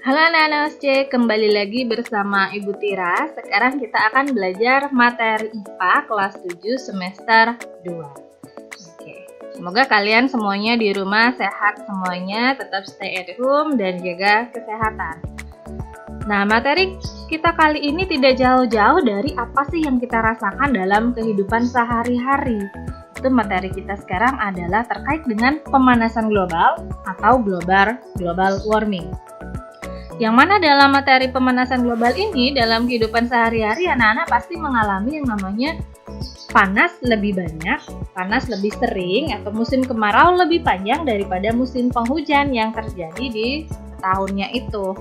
Halo anak-anak C, kembali lagi bersama Ibu Tira. Sekarang kita akan belajar materi IPA kelas 7 semester 2. Oke. Semoga kalian semuanya di rumah sehat semuanya, tetap stay at home dan jaga kesehatan. Nah, materi kita kali ini tidak jauh-jauh dari apa sih yang kita rasakan dalam kehidupan sehari-hari. Itu materi kita sekarang adalah terkait dengan pemanasan global atau global warming. Yang mana dalam materi pemanasan global ini, dalam kehidupan sehari-hari anak-anak pasti mengalami yang namanya panas lebih banyak, panas lebih sering, atau musim kemarau lebih panjang daripada musim penghujan yang terjadi di tahunnya itu.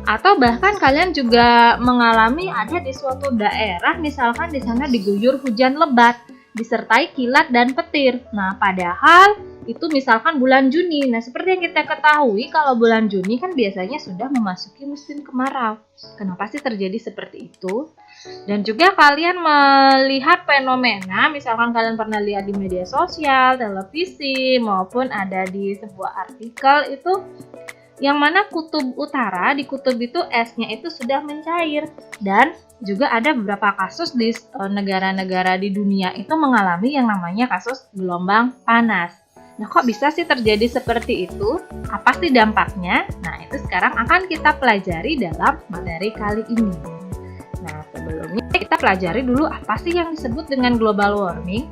Atau bahkan kalian juga mengalami ada di suatu daerah, misalkan di sana diguyur hujan lebat, disertai kilat dan petir. Nah, padahal itu misalkan bulan Juni. Nah, seperti yang kita ketahui, kalau bulan Juni kan biasanya sudah memasuki musim kemarau. Kenapa sih terjadi seperti itu? Dan juga kalian melihat fenomena, misalkan kalian pernah lihat di media sosial, televisi, maupun ada di sebuah artikel itu, yang mana kutub utara, di kutub itu esnya itu sudah mencair. Dan juga ada beberapa kasus di negara-negara di dunia itu mengalami yang namanya kasus gelombang panas. Nah, kok bisa sih terjadi seperti itu? Apa sih dampaknya? Nah, itu sekarang akan kita pelajari dalam materi kali ini. Nah, sebelumnya kita pelajari dulu apa sih yang disebut dengan global warming.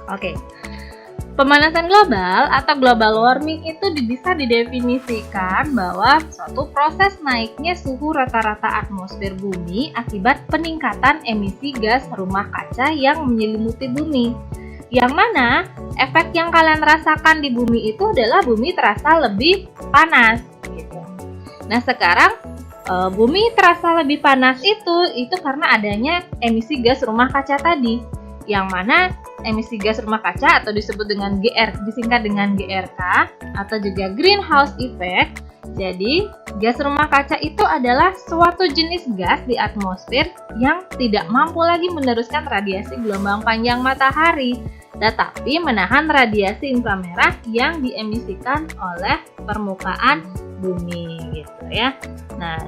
Oke. Pemanasan global atau global warming itu bisa didefinisikan bahwa suatu proses naiknya suhu rata-rata atmosfer bumi akibat peningkatan emisi gas rumah kaca yang menyelimuti bumi. Yang mana efek yang kalian rasakan di bumi itu adalah bumi terasa lebih panas gitu. Nah, sekarang bumi terasa lebih panas itu karena adanya emisi gas rumah kaca tadi. Yang mana emisi gas rumah kaca atau disebut dengan disingkat dengan GRK atau juga greenhouse effect. Jadi, gas rumah kaca itu adalah suatu jenis gas di atmosfer yang tidak mampu lagi meneruskan radiasi gelombang panjang matahari, tetapi menahan radiasi inframerah yang diemisikan oleh permukaan bumi gitu ya. Nah,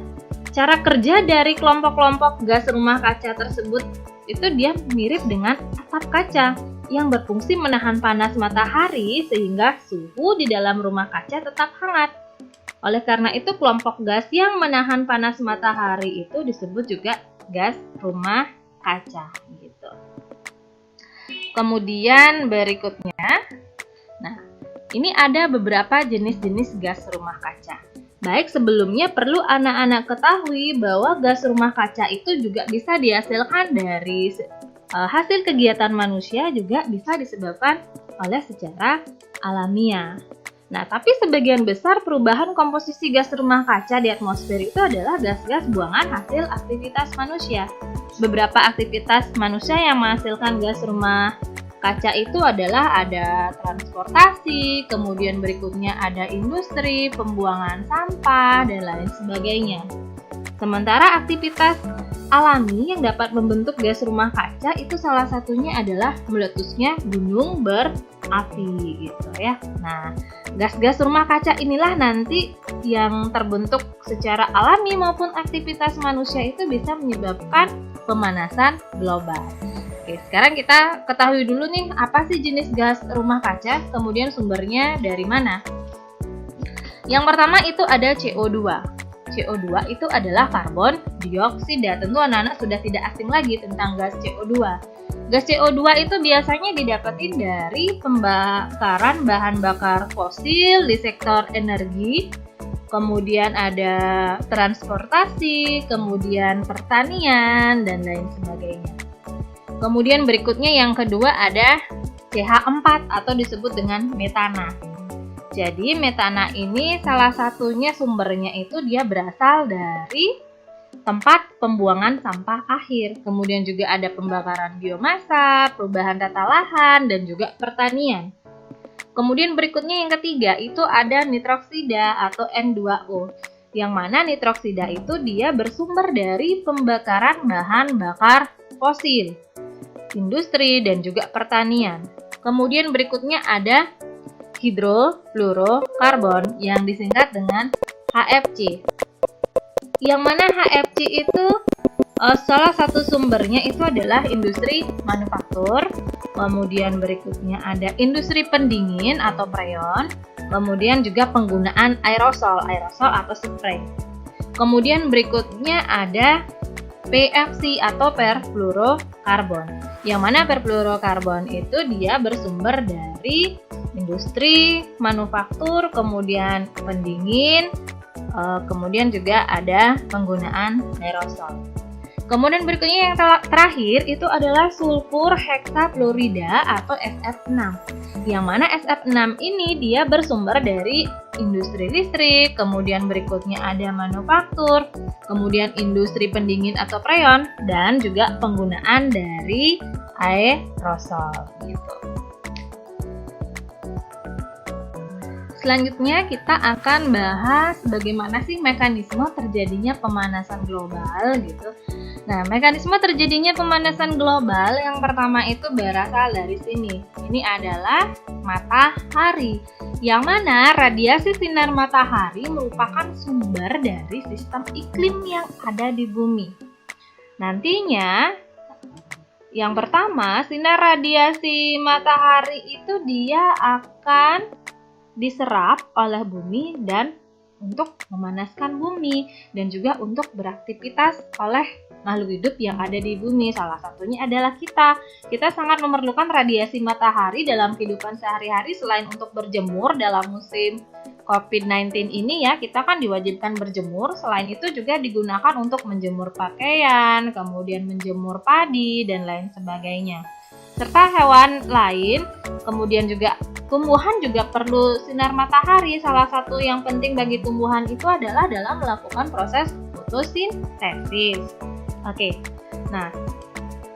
cara kerja dari kelompok-kelompok gas rumah kaca tersebut itu dia mirip dengan asap kaca yang berfungsi menahan panas matahari sehingga suhu di dalam rumah kaca tetap hangat. Oleh karena itu, kelompok gas yang menahan panas matahari itu disebut juga gas rumah kaca gitu. Kemudian berikutnya, nah ini ada beberapa jenis-jenis gas rumah kaca. Baik, sebelumnya perlu anak-anak ketahui bahwa gas rumah kaca itu juga bisa dihasilkan dari hasil kegiatan manusia, juga bisa disebabkan oleh secara alamiah. Nah, tapi sebagian besar perubahan komposisi gas rumah kaca di atmosfer itu adalah gas-gas buangan hasil aktivitas manusia. Beberapa aktivitas manusia yang menghasilkan gas rumah kaca itu adalah ada transportasi, kemudian berikutnya ada industri, pembuangan sampah, dan lain sebagainya. Sementara aktivitas alami yang dapat membentuk gas rumah kaca itu salah satunya adalah meletusnya gunung berapi gitu ya. Nah, gas-gas rumah kaca inilah nanti yang terbentuk secara alami maupun aktivitas manusia itu bisa menyebabkan pemanasan global. Oke, sekarang kita ketahui dulu nih apa sih jenis gas rumah kaca, kemudian sumbernya dari mana. Yang pertama itu ada CO2. CO2 itu adalah karbon dioksida. Tentu anak-anak sudah tidak asing lagi tentang gas CO2. Gas CO2 itu biasanya didapetin dari pembakaran bahan bakar fosil di sektor energi, kemudian ada transportasi, kemudian pertanian, dan lain sebagainya. Kemudian berikutnya yang kedua ada CH4 atau disebut dengan metana. Jadi metana ini salah satunya sumbernya itu dia berasal dari tempat pembuangan sampah akhir. Kemudian juga ada pembakaran biomasa, perubahan tata lahan, dan juga pertanian. Kemudian berikutnya yang ketiga itu ada nitroksida atau N2O. Yang mana nitroksida itu dia bersumber dari pembakaran bahan bakar fosil, industri, dan juga pertanian. Kemudian berikutnya ada hidrofluorokarbon yang disingkat dengan HFC. Yang mana HFC itu salah satu sumbernya itu adalah industri manufaktur, kemudian berikutnya ada industri pendingin atau freon, kemudian juga penggunaan aerosol atau spray. Kemudian berikutnya ada PFC atau perfluorokarbon. Yang mana perfluorokarbon itu dia bersumber dari industri manufaktur, kemudian pendingin, kemudian juga ada penggunaan aerosol. Kemudian berikutnya yang terakhir itu adalah sulfur heksafluorida atau SF6. Yang mana SF6 ini dia bersumber dari industri listrik, kemudian berikutnya ada manufaktur, kemudian industri pendingin atau freon, dan juga penggunaan dari aerosol gitu. Selanjutnya kita akan bahas bagaimana sih mekanisme terjadinya pemanasan global gitu. Nah, mekanisme terjadinya pemanasan global yang pertama itu berasal dari sini. Ini adalah matahari, yang mana radiasi sinar matahari merupakan sumber dari sistem iklim yang ada di bumi. Nantinya, yang pertama, sinar radiasi matahari itu dia akan diserap oleh bumi dan untuk memanaskan bumi dan juga untuk beraktivitas oleh makhluk hidup yang ada di bumi. Salah satunya adalah kita. Kita sangat memerlukan radiasi matahari dalam kehidupan sehari-hari. Selain untuk berjemur dalam musim COVID-19 ini ya, kita kan diwajibkan berjemur. Selain itu juga digunakan untuk menjemur pakaian, kemudian menjemur padi dan lain sebagainya. Serta hewan lain, kemudian juga tumbuhan juga perlu sinar matahari. Salah satu yang penting bagi tumbuhan itu adalah dalam melakukan proses fotosintesis. Oke, nah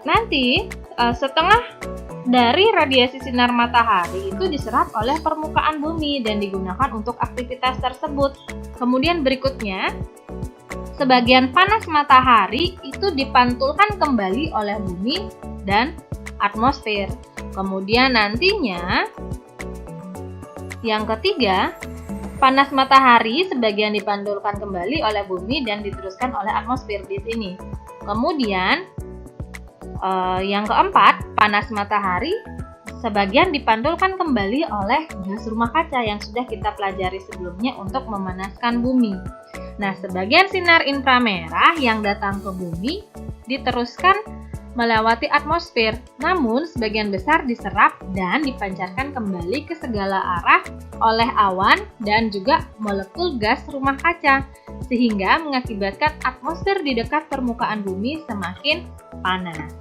nanti setengah dari radiasi sinar matahari itu diserap oleh permukaan bumi dan digunakan untuk aktivitas tersebut. Kemudian berikutnya, sebagian panas matahari itu dipantulkan kembali oleh bumi dan atmosfer. Kemudian nantinya yang ketiga, panas matahari sebagian dipantulkan kembali oleh bumi dan diteruskan oleh atmosfer di sini. Kemudian yang keempat, panas matahari sebagian dipantulkan kembali oleh gas rumah kaca yang sudah kita pelajari sebelumnya untuk memanaskan bumi. Nah, sebagian sinar inframerah yang datang ke bumi diteruskan melewati atmosfer, namun sebagian besar diserap dan dipancarkan kembali ke segala arah oleh awan dan juga molekul gas rumah kaca, sehingga mengakibatkan atmosfer di dekat permukaan bumi semakin panas.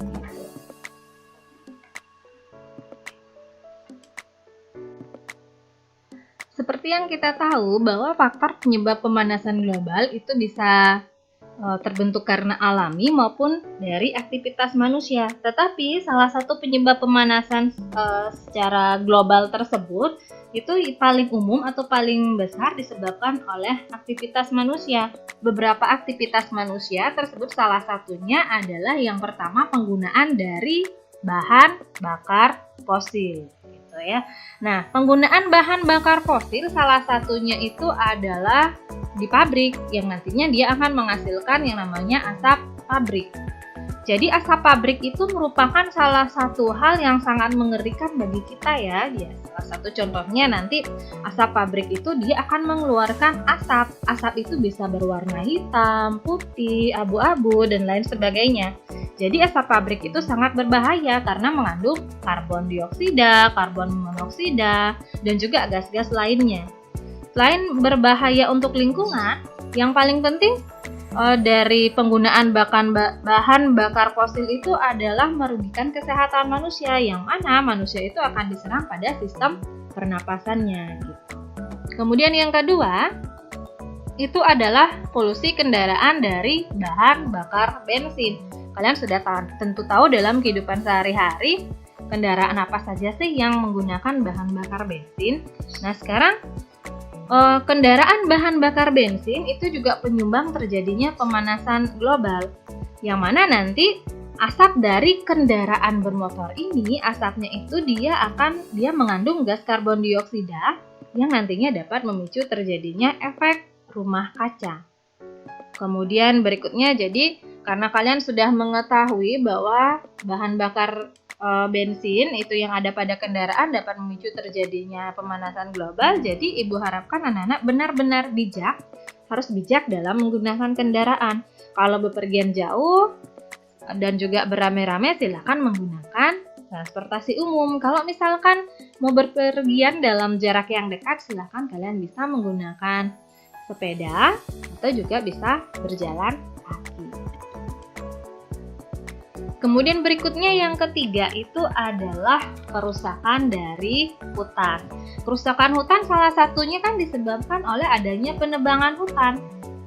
Seperti yang kita tahu bahwa faktor penyebab pemanasan global itu bisa terbentuk karena alami maupun dari aktivitas manusia. Tetapi salah satu penyebab pemanasan secara global tersebut itu paling umum atau paling besar disebabkan oleh aktivitas manusia. Beberapa aktivitas manusia tersebut salah satunya adalah yang pertama penggunaan dari bahan bakar fosil. Ya. Nah, penggunaan bahan bakar fosil salah satunya itu adalah di pabrik yang nantinya dia akan menghasilkan yang namanya asap pabrik. Jadi asap pabrik itu merupakan salah satu hal yang sangat mengerikan bagi kita ya. Salah satu contohnya nanti asap pabrik itu dia akan mengeluarkan asap. Asap itu bisa berwarna hitam, putih, abu-abu dan lain sebagainya. Jadi asap pabrik itu sangat berbahaya karena mengandung karbon dioksida, karbon monoksida, dan juga gas-gas lainnya. Selain berbahaya untuk lingkungan, yang paling penting dari penggunaan bahan bakar fosil itu adalah merugikan kesehatan manusia, yang mana manusia itu akan diserang pada sistem pernapasannya. Gitu. Kemudian yang kedua, itu adalah polusi kendaraan dari bahan bakar bensin. Kalian sudah tentu tahu dalam kehidupan sehari-hari kendaraan apa saja sih yang menggunakan bahan bakar bensin. Nah sekarang kendaraan bahan bakar bensin itu juga penyumbang terjadinya pemanasan global. Yang mana nanti asap dari kendaraan bermotor ini, asapnya itu dia mengandung gas karbon dioksida yang nantinya dapat memicu terjadinya efek rumah kaca. Kemudian berikutnya, jadi karena kalian sudah mengetahui bahwa bahan bakar bensin itu yang ada pada kendaraan dapat memicu terjadinya pemanasan global, jadi Ibu harapkan anak-anak benar-benar bijak, harus bijak dalam menggunakan kendaraan. Kalau bepergian jauh dan juga beramai-ramai, silakan menggunakan transportasi umum. Kalau misalkan mau berpergian dalam jarak yang dekat, silakan kalian bisa menggunakan sepeda atau juga bisa berjalan kaki. Kemudian berikutnya yang ketiga itu adalah kerusakan dari hutan. Kerusakan hutan salah satunya kan disebabkan oleh adanya penebangan hutan.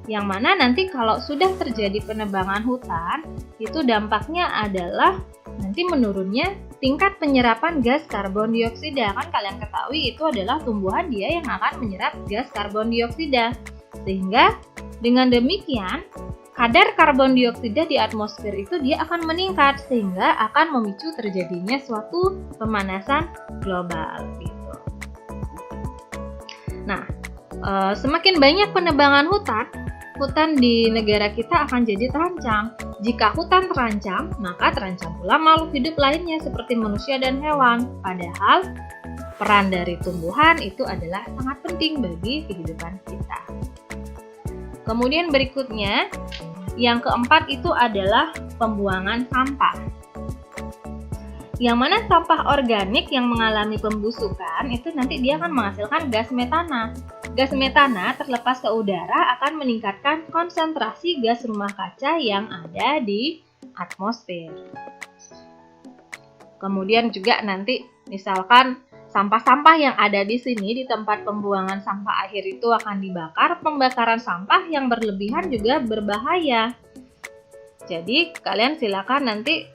Yang mana nanti kalau sudah terjadi penebangan hutan, itu dampaknya adalah nanti menurunnya tingkat penyerapan gas karbon dioksida. Kan kalian ketahui itu adalah tumbuhan dia yang akan menyerap gas karbon dioksida. Sehingga dengan demikian kadar karbon dioksida di atmosfer itu dia akan meningkat sehingga akan memicu terjadinya suatu pemanasan global gitu. Nah, semakin banyak penebangan hutan di negara kita akan jadi terancam. Jika hutan terancam, maka terancam pula makhluk hidup lainnya seperti manusia dan hewan. Padahal peran dari tumbuhan itu adalah sangat penting bagi kehidupan kita. Kemudian berikutnya, yang keempat itu adalah pembuangan sampah. Yang mana sampah organik yang mengalami pembusukan itu nanti dia akan menghasilkan gas metana. Gas metana terlepas ke udara akan meningkatkan konsentrasi gas rumah kaca yang ada di atmosfer. Kemudian juga nanti misalkan sampah-sampah yang ada di sini di tempat pembuangan sampah akhir itu akan dibakar. Pembakaran sampah yang berlebihan juga berbahaya. Jadi kalian silakan nanti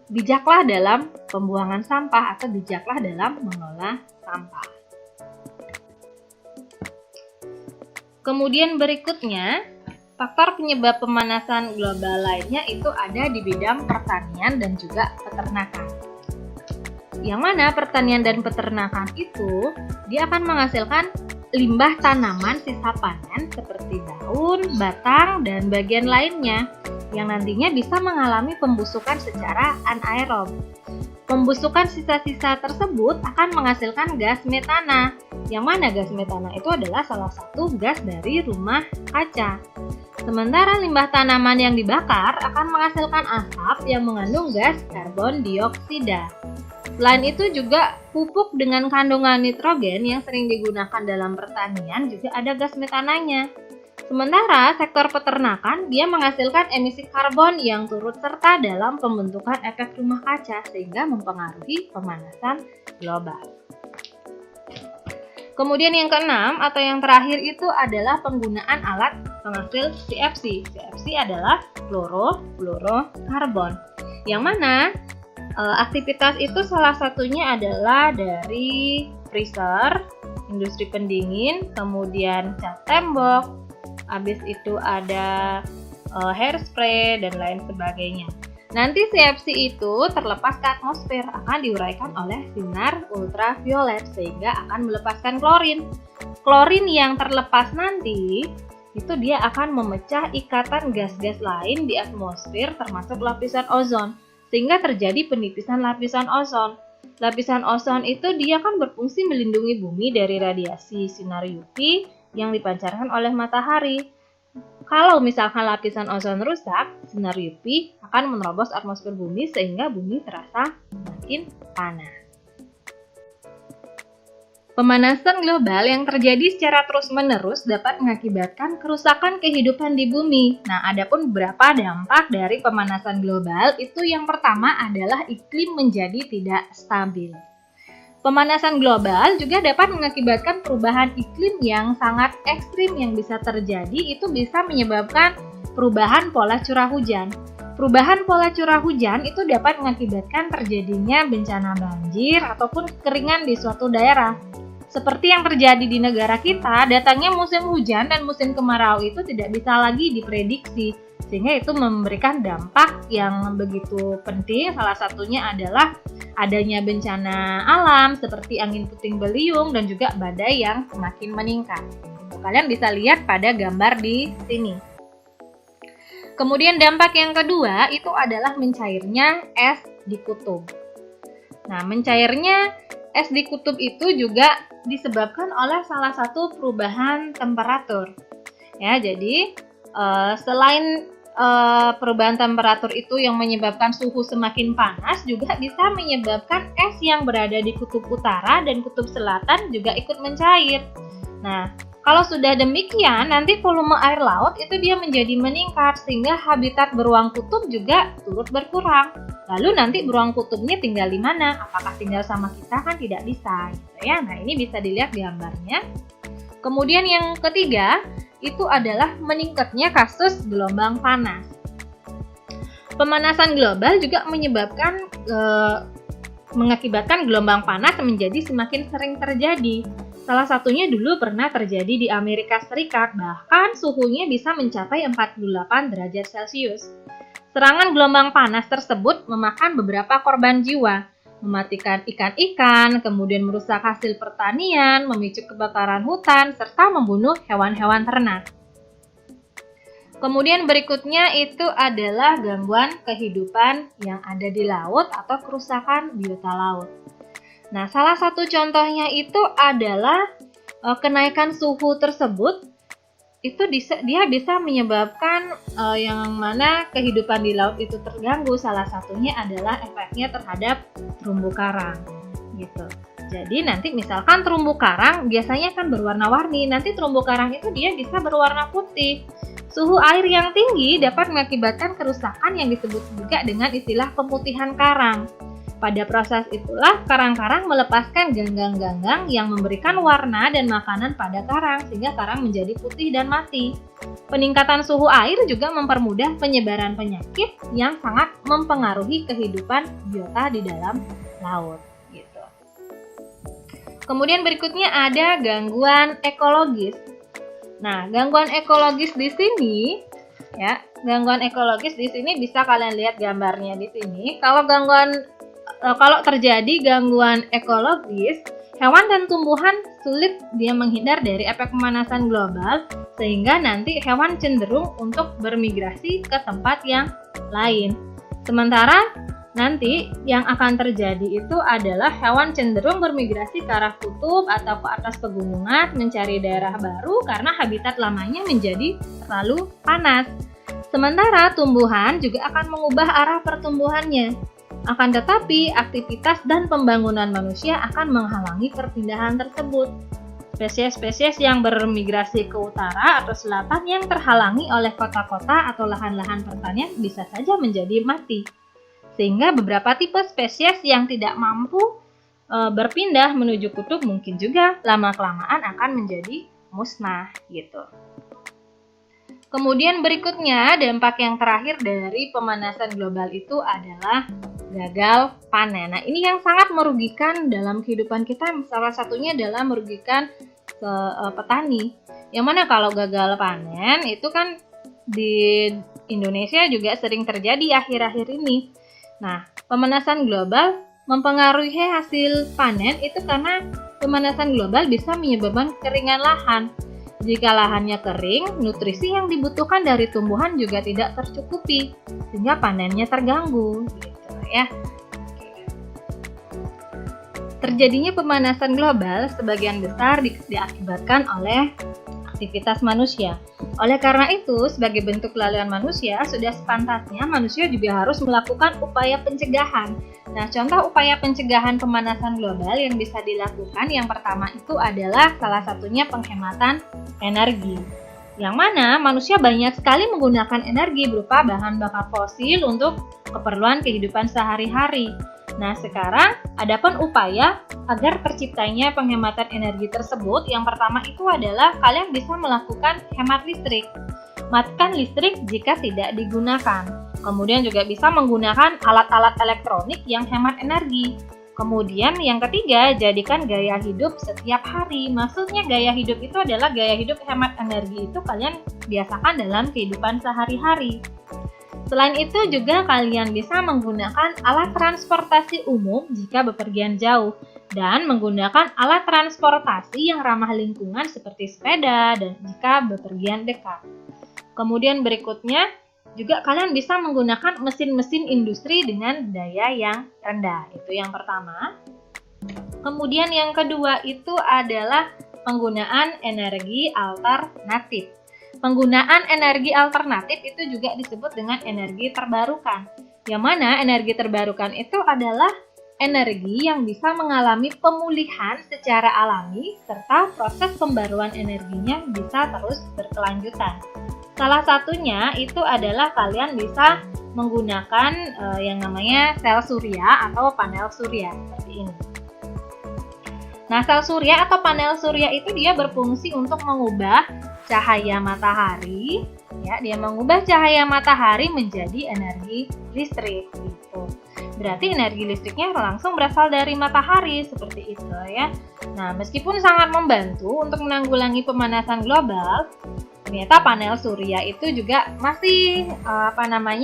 bijaklah dalam pembuangan sampah atau bijaklah dalam mengolah sampah. Kemudian berikutnya, faktor penyebab pemanasan global lainnya itu ada di bidang pertanian dan juga peternakan. Yang mana pertanian dan peternakan itu dia akan menghasilkan limbah tanaman sisa panen seperti daun, batang, dan bagian lainnya yang nantinya bisa mengalami pembusukan secara anaerob. Pembusukan sisa-sisa tersebut akan menghasilkan gas metana, yang mana gas metana itu adalah salah satu gas dari rumah kaca. Sementara limbah tanaman yang dibakar akan menghasilkan asap yang mengandung gas karbon dioksida. Selain itu juga pupuk dengan kandungan nitrogen yang sering digunakan dalam pertanian juga ada gas metananya. Sementara sektor peternakan dia menghasilkan emisi karbon yang turut serta dalam pembentukan efek rumah kaca sehingga mempengaruhi pemanasan global. Kemudian yang keenam atau yang terakhir itu adalah penggunaan alat penghasil CFC. CFC adalah fluorokarbon. Yang mana aktivitas itu salah satunya adalah dari freezer, industri pendingin, kemudian cat tembok, habis itu ada hairspray dan lain sebagainya. Nanti CFC itu terlepas ke atmosfer akan diuraikan oleh sinar ultraviolet sehingga akan melepaskan klorin. Klorin yang terlepas nanti itu dia akan memecah ikatan gas-gas lain di atmosfer termasuk lapisan ozon. Sehingga terjadi penipisan lapisan ozon. Lapisan ozon itu dia kan berfungsi melindungi bumi dari radiasi sinar UV yang dipancarkan oleh matahari. Kalau misalkan lapisan ozon rusak, sinar UV akan menerobos atmosfer bumi sehingga bumi terasa makin panas. Pemanasan global yang terjadi secara terus-menerus dapat mengakibatkan kerusakan kehidupan di bumi. Nah, adapun beberapa dampak dari pemanasan global itu yang pertama adalah iklim menjadi tidak stabil. Pemanasan global juga dapat mengakibatkan perubahan iklim yang sangat ekstrim yang bisa terjadi itu bisa menyebabkan perubahan pola curah hujan. Perubahan pola curah hujan itu dapat mengakibatkan terjadinya bencana banjir ataupun kekeringan di suatu daerah. Seperti yang terjadi di negara kita, datangnya musim hujan dan musim kemarau itu tidak bisa lagi diprediksi, sehingga itu memberikan dampak yang begitu penting. Salah satunya adalah adanya bencana alam seperti angin puting beliung dan juga badai yang semakin meningkat. Kalian bisa lihat pada gambar di sini. Kemudian dampak yang kedua itu adalah mencairnya es di kutub. Nah, mencairnya es di kutub itu juga disebabkan oleh salah satu perubahan temperatur. Ya, jadi selain perubahan temperatur itu yang menyebabkan suhu semakin panas, juga bisa menyebabkan es yang berada di kutub utara dan kutub selatan juga ikut mencair. Nah, kalau sudah demikian, nanti volume air laut itu dia menjadi meningkat sehingga habitat beruang kutub juga turut berkurang. Lalu nanti beruang kutubnya tinggal di mana? Apakah tinggal sama kita? Kan tidak bisa, gitu ya. Nah, ini bisa dilihat gambarnya. Kemudian yang ketiga, itu adalah meningkatnya kasus gelombang panas. Pemanasan global juga mengakibatkan gelombang panas menjadi semakin sering terjadi. Salah satunya dulu pernah terjadi di Amerika Serikat, bahkan suhunya bisa mencapai 48 derajat Celcius. Serangan gelombang panas tersebut memakan beberapa korban jiwa, mematikan ikan-ikan, kemudian merusak hasil pertanian, memicu kebakaran hutan, serta membunuh hewan-hewan ternak. Kemudian berikutnya itu adalah gangguan kehidupan yang ada di laut atau kerusakan biota laut. Nah, salah satu contohnya itu adalah kenaikan suhu tersebut itu dia bisa menyebabkan yang mana kehidupan di laut itu terganggu. Salah satunya adalah efeknya terhadap terumbu karang gitu. Jadi nanti misalkan terumbu karang biasanya kan berwarna-warni, nanti terumbu karang itu dia bisa berwarna putih. Suhu air yang tinggi dapat mengakibatkan kerusakan yang disebut juga dengan istilah pemutihan karang. Pada proses itulah karang-karang melepaskan ganggang-ganggang yang memberikan warna dan makanan pada karang sehingga karang menjadi putih dan mati. Peningkatan suhu air juga mempermudah penyebaran penyakit yang sangat mempengaruhi kehidupan biota di dalam laut. Gitu. Kemudian berikutnya ada gangguan ekologis. Nah, gangguan ekologis di sini ya, gangguan ekologis di sini bisa kalian lihat gambarnya di sini. Kalau terjadi gangguan ekologis, hewan dan tumbuhan sulit dia menghindar dari efek pemanasan global, sehingga nanti hewan cenderung untuk bermigrasi ke tempat yang lain. Sementara nanti yang akan terjadi itu adalah hewan cenderung bermigrasi ke arah kutub atau ke atas pegunungan mencari daerah baru karena habitat lamanya menjadi terlalu panas. Sementara tumbuhan juga akan mengubah arah pertumbuhannya. Akan tetapi, aktivitas dan pembangunan manusia akan menghalangi perpindahan tersebut. Spesies-spesies yang bermigrasi ke utara atau selatan yang terhalangi oleh kota-kota atau lahan-lahan pertanian bisa saja menjadi mati. Sehingga beberapa tipe spesies yang tidak mampu berpindah menuju kutub mungkin juga lama-kelamaan akan menjadi musnah gitu. Kemudian berikutnya, dampak yang terakhir dari pemanasan global itu adalah gagal panen. Nah, ini yang sangat merugikan dalam kehidupan kita. Salah satunya adalah merugikan petani. Yang mana kalau gagal panen itu kan di Indonesia juga sering terjadi akhir-akhir ini. Nah, pemanasan global mempengaruhi hasil panen itu karena pemanasan global bisa menyebabkan kekeringan lahan. Jika lahannya kering, nutrisi yang dibutuhkan dari tumbuhan juga tidak tercukupi, sehingga panennya terganggu, gitu ya. Terjadinya pemanasan global sebagian besar diakibatkan oleh aktivitas manusia. Oleh karena itu, sebagai bentuk kelalaian manusia, sudah sepantasnya manusia juga harus melakukan upaya pencegahan. Nah, contoh upaya pencegahan pemanasan global yang bisa dilakukan yang pertama itu adalah salah satunya penghematan energi. Yang mana manusia banyak sekali menggunakan energi berupa bahan bakar fosil untuk keperluan kehidupan sehari-hari. Nah, sekarang adapun upaya agar terciptanya penghematan energi tersebut, yang pertama itu adalah kalian bisa melakukan hemat listrik. Matikan listrik jika tidak digunakan. Kemudian juga bisa menggunakan alat-alat elektronik yang hemat energi. Kemudian yang ketiga, jadikan gaya hidup setiap hari. Maksudnya gaya hidup itu adalah gaya hidup hemat energi itu kalian biasakan dalam kehidupan sehari-hari. Selain itu juga kalian bisa menggunakan alat transportasi umum jika bepergian jauh. dan menggunakan alat transportasi yang ramah lingkungan seperti sepeda dan jika bepergian dekat. Kemudian berikutnya, juga kalian bisa menggunakan mesin-mesin industri dengan daya yang rendah. Itu yang pertama. Kemudian yang kedua itu adalah penggunaan energi alternatif. Penggunaan energi alternatif itu juga disebut dengan energi terbarukan. Yang mana energi terbarukan itu adalah energi yang bisa mengalami pemulihan secara alami serta proses pembaruan energinya bisa terus berkelanjutan. Salah satunya itu adalah kalian bisa menggunakan yang namanya sel surya atau panel surya seperti ini. Nah, sel surya atau panel surya itu dia berfungsi untuk mengubah cahaya matahari, ya, dia mengubah cahaya matahari menjadi energi listrik gitu. Berarti energi listriknya langsung berasal dari matahari seperti itu ya. Nah, meskipun sangat membantu untuk menanggulangi pemanasan global, ternyata panel surya itu juga masih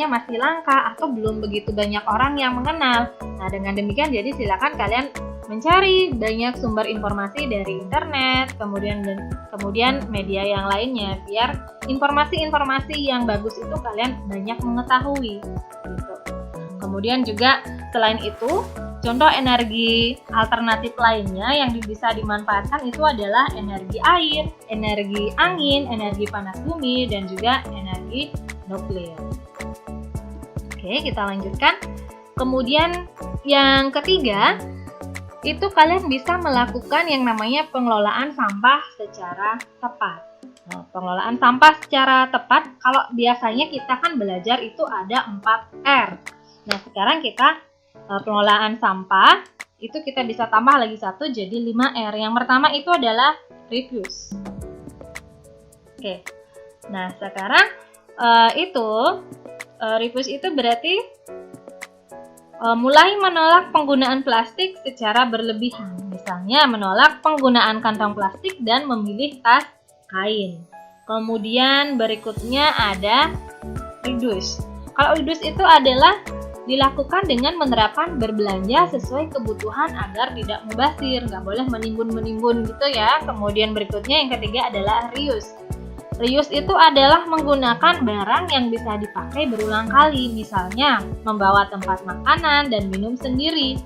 masih langka atau belum begitu banyak orang yang mengenal. Nah, dengan demikian jadi silakan kalian mencari banyak sumber informasi dari internet, kemudian media yang lainnya biar informasi-informasi yang bagus itu kalian banyak mengetahui gitu. Kemudian juga selain itu, contoh energi alternatif lainnya yang bisa dimanfaatkan itu adalah energi air, energi angin, energi panas bumi, dan juga energi nuklir. Oke, kita lanjutkan. Kemudian yang ketiga, itu kalian bisa melakukan yang namanya pengelolaan sampah secara tepat. Nah, pengelolaan sampah secara tepat, kalau biasanya kita kan belajar itu ada 4R. Nah, sekarang kita pengelolaan sampah itu kita bisa tambah lagi satu jadi 5R. Yang pertama itu adalah reuse. Oke. Nah, sekarang reuse itu berarti mulai menolak penggunaan plastik secara berlebihan. Misalnya menolak penggunaan kantong plastik dan memilih tas kain. Kemudian berikutnya ada reduce. Kalau reduce itu adalah dilakukan dengan menerapkan berbelanja sesuai kebutuhan agar tidak mubazir, nggak boleh menimbun-menimbun gitu ya. Kemudian berikutnya yang ketiga adalah reuse. Reuse itu adalah menggunakan barang yang bisa dipakai berulang kali, misalnya membawa tempat makanan dan minum sendiri.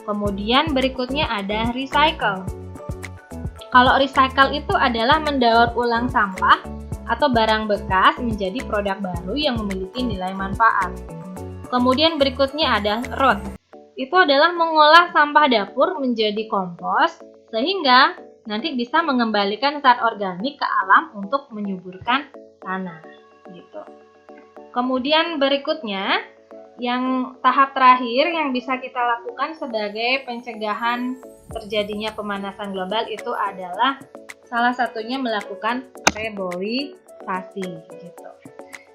Kemudian berikutnya ada recycle. Kalau recycle itu adalah mendaur ulang sampah atau barang bekas menjadi produk baru yang memiliki nilai manfaat. Kemudian berikutnya ada road. Itu adalah mengolah sampah dapur menjadi kompos sehingga nanti bisa mengembalikan zat organik ke alam untuk menyuburkan tanah gitu. Kemudian berikutnya yang tahap terakhir yang bisa kita lakukan sebagai pencegahan terjadinya pemanasan global itu adalah salah satunya melakukan reboisasi gitu.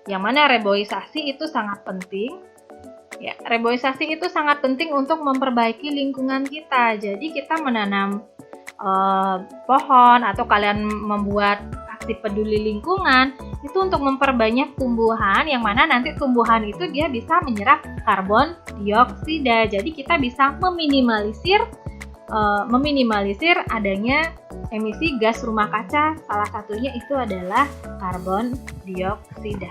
Yang mana reboisasi itu sangat penting. Ya, reboisasi itu sangat penting untuk memperbaiki lingkungan kita. Jadi kita menanam pohon atau kalian membuat aksi peduli lingkungan itu untuk memperbanyak tumbuhan yang mana nanti tumbuhan itu dia bisa menyerap karbon dioksida. Jadi kita bisa meminimalisir adanya emisi gas rumah kaca. Salah satunya itu adalah karbon dioksida.